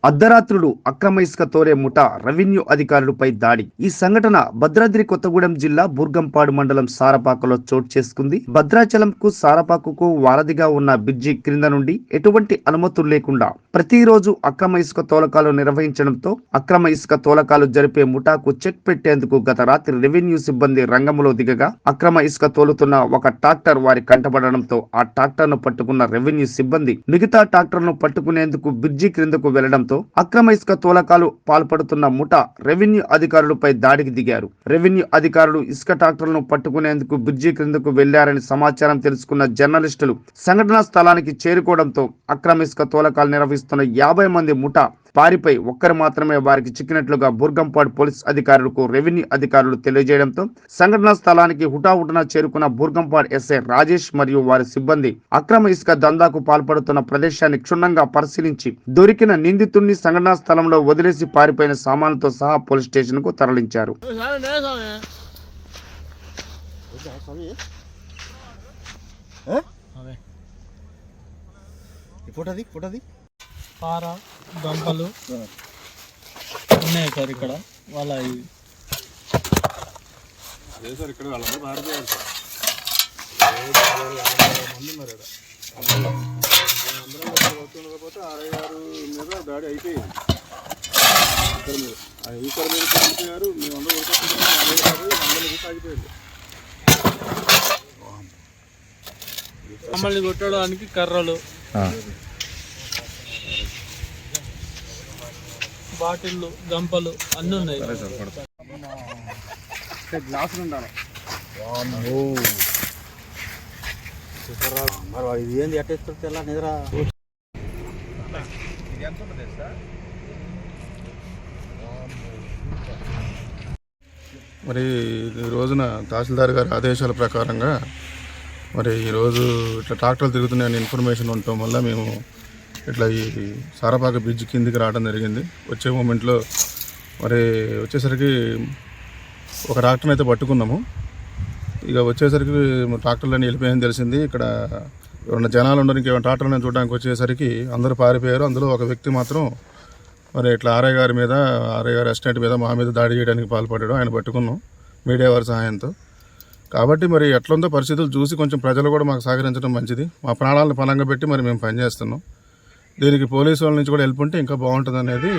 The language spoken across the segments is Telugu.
అర్ధరాత్రులు అక్రమ ఇసుక తోరే ముఠా రెవెన్యూ అధికారులపై దాడి. ఈ సంఘటన భద్రాద్రి కొత్తగూడెం జిల్లా బూర్గంపాడు మండలం సారపాకలో చోటు చేసుకుంది. భద్రాచలంకు సారపాకకు వారధిగా ఉన్న బ్రిడ్జి క్రింద నుండి ఎటువంటి అనుమతులు లేకుండా ప్రతిరోజు అక్రమ ఇసుక తోలకాలు నిర్వహించడంతో అక్రమ ఇసుక తోలకాలు జరిపే ముఠాకు చెక్ పెట్టేందుకు గత రాత్రి రెవెన్యూ సిబ్బంది రంగంలో దిగగా అక్రమ ఇసుక తోలుతున్న ఒక ట్రాక్టర్ వారి కంటపడడంతో ఆ ట్రాక్టర్ ను పట్టుకున్న రెవెన్యూ సిబ్బంది మిగతా ట్రాక్టర్ ను పట్టుకునేందుకు బ్రిడ్జి క్రిందకు వెళ్లడంతో అక్రమ ఇసుక తోలకాలు పాల్పడుతున్న ముఠా రెవెన్యూ అధికారులపై దాడికి దిగారు. రెవెన్యూ అధికారులు ఇసుక ట్రాక్టర్లను పట్టుకునేందుకు బ్రిడ్జి క్రిందకు వెళ్లారని సమాచారం తెలుసుకున్న జర్నలిస్టులు సంఘటనా స్థలానికి చేరుకోవడంతో అక్రమ ఇసుక తోలకాలు నిర్వహిస్తున్న 50 మంది ముఠా పారిపై ఒక్కరు మాత్రమే వారికి చిక్కినట్లుగా బూర్గంపాడు పోలీస్ అధికారులకు రెవెన్యూ అధికారులు తెలియజేయడంతో సంఘటనా స్థలానికి హుటాహుటిన చేరుకున్న బూర్గంపాడు ఎస్ఐ రాజేష్ మరియు వారి సిబ్బంది అక్రమ ఇసుక దందాకు పాల్పడుతున్న ప్రదేశాన్ని క్షుణ్ణంగా పరిశీలించి దొరికిన నిందితుడిని సంఘటనా స్థలంలో వదిలేసి పారిపోయిన సామాన్లతో సహా పోలీస్ స్టేషన్ కు తరలించారు. పార గంపలు ఉన్నాయి సార్ ఇక్కడ వాళ్ళ సార్ ఇక్కడ వాళ్ళందరూ మారిపోయారు సార్. 66 మీద దాడి అయిపోయింది. ఈశ్వర్ మీద చనిపోయారు. మేమందరూ ఊరికొచ్చి సాగిపోయింది. మమ్మల్ని కొట్టడానికి కర్రలు, బాటిళ్ళు, గంపలు అన్నీ ఉన్నాయి. గ్లాసులు ఉండాలి. ఇది ఏంది అట్టేస్తుంది తెల్ల నిద్ర. మరి ఈ రోజున తహసీల్దార్ గారి ఆదేశాల ప్రకారంగా మరి ఈరోజు ఇట్లా ట్రాక్టర్లు తిరుగుతున్నాయని ఇన్ఫర్మేషన్ ఉండటం వల్ల మేము ఇట్లా ఈ సారపాక బ్రిడ్జ్ కిందికి రావడం జరిగింది. వచ్చే మూమెంట్లో మరి వచ్చేసరికి ఒక ట్రాక్టర్ని అయితే పట్టుకున్నాము. ఇక వచ్చేసరికి ట్రాక్టర్లని వెళ్ళిపోయాయని తెలిసింది. ఇక్కడ ఎవరైనా జనాలు ఉండడానికి ఏమైనా ట్రాక్టర్లను చూడడానికి వచ్చేసరికి అందరూ పారిపోయారు. అందులో ఒక వ్యక్తి మాత్రం మరి ఇట్లా ఆర్ఐ గారి అసిస్టెంట్ మీద మా మీద దాడి చేయడానికి పాల్పడ్డాడు. ఆయన పట్టుకున్నాం మీడియా వారి సహాయంతో. కాబట్టి మరి ఎట్లుందో పరిస్థితులు చూసి కొంచెం ప్రజలు కూడా మాకు సహకరించడం మంచిది. మా ప్రాణాలను పణంగా పెట్టి మరి మేము పనిచేస్తున్నాం. దీనికి పోలీసు వాళ్ళ నుంచి కూడా హెల్ప్ ఉంటే ఇంకా బాగుంటుంది అనేది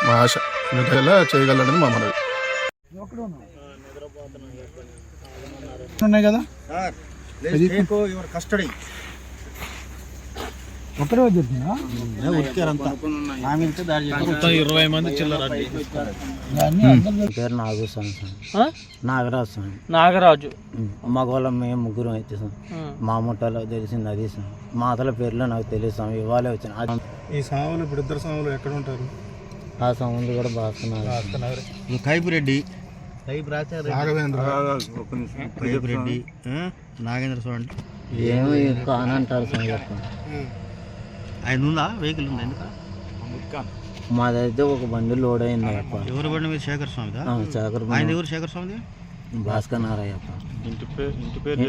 మా ఆశ. ఎలా చేయగలరని మా మనవి. ఉన్నాయి కదా కస్టడీ ఒకటే వచ్చిందా? 20 మంది చిల్లర. పేరు నాగరాజు. మగవాళ్ళం మేము ముగ్గురు అయితే సార్. మా ముఠాలో తెలిసింది అది సార్. మా అతల పేర్లో నాకు తెలియదు సార్. ఇవాళ వచ్చిన ఈ సాములు ఇప్పుడు ఇద్దరు సాములు ఎక్కడ ఉంటారు? ఆ సాములు కూడా బాగున్నారు. కైపురెడ్డి, కైపురెడ్డి, నాగేంద్ర స్వామి ఏమో అని అంటారు సార్. చెప్పండి ఆయన ఉందా? వెహికల్ ఉందా? ఎందుకు మాదైతే ఒక బండి లోడ్ అయింది. ఎవరు బండి మీద? శేఖర్ స్వామి. శేఖర్ ఆయన ఎవరు? శేఖర్ స్వామి భాస్కర్ నారాయణ. ఇంటి పేరు